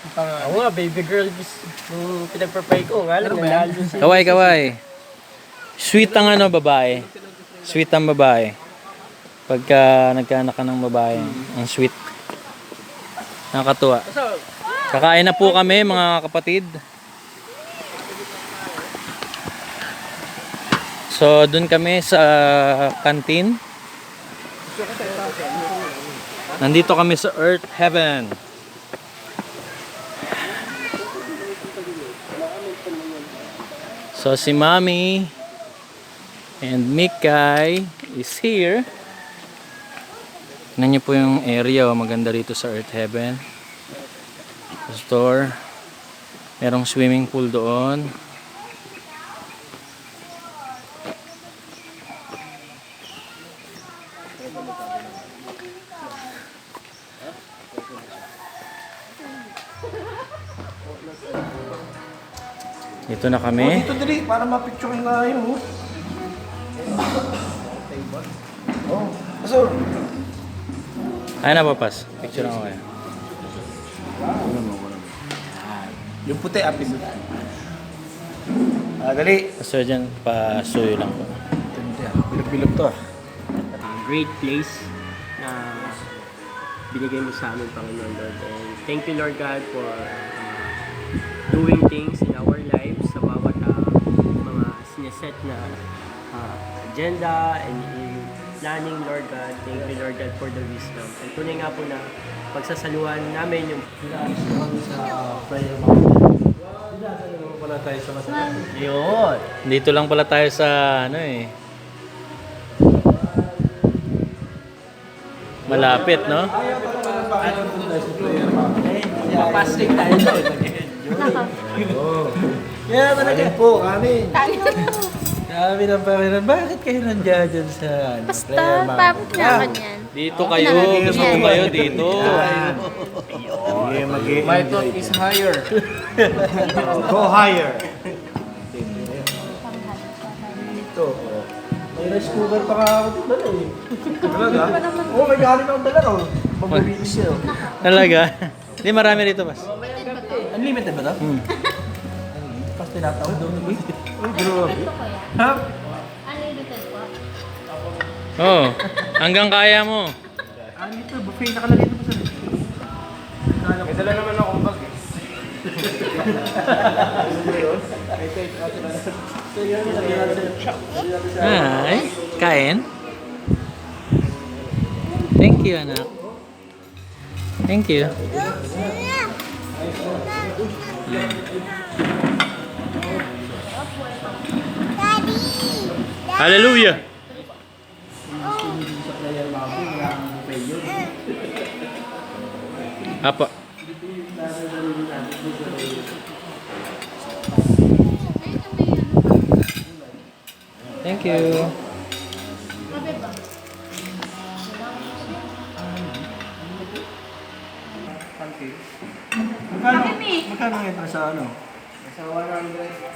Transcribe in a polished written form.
Oo nga, baby girl yung pinagpapay ko. Nga lang, nanalo siya. Kaway, kaway. Sweet ang ano, babae. Sweet ang babae. Pagka nagkaanak ka ng babae, ang sweet. Nakakatuwa. Kakain na po kami, mga kapatid. So, dun kami sa canteen. Nandito kami sa Earth Heaven. So, si Mami and Mikay is here. Tignan niyo po yung area, maganda rito sa Earth Heaven. Store. Merong swimming pool doon. Dito na kami. Dito dali, para mapicture nga yun. Oh, so, Ay na papas. Picture ako kayo. yung puti, apin. Dali. So dyan, pasuyo lang po. Bilog-bilog to. Great place na binigay mo sa amin, Panginoon Lord. And thank you, Lord God, for doing things in our lives sa bawat mga sineset na agenda and planning, Lord God. Thank you, Lord God, for the wisdom. And tunay nga po na pagsasaluhan namin yung Sa prayer mountain. Naman pala tayo sa masarap. yun. Dito lang pala tayo sa ano eh. Malapit, no? Papastig tayo doon. Kaya talaga po, kami. Kami ng Panginoon. Bakit kayo nandiyan dyan sa Basta, prayer mountain? tapos na kanyan. Dito kayo. Gusto ko kayo dito. My thought is higher. Go higher. Dito. May rice cooker pa ka ako dala eh. Talaga? Oo, may galing akong dala ko. Mag-release siya. Talaga? Hindi, marami rito, Pas. Unlimited ba ito? Pas tinatawag doon. Uy, grabe. Ha? Unlimited po. Oo. Hanggang kaya mo. Ano ito? Buffet nakalagay ito pa sa may dala naman akong bag eh. Ay, kain. Thank you, anak. Thank you. Hallelujah. Apa? Thank you. Magkano ngayon sa ano? Sa 100.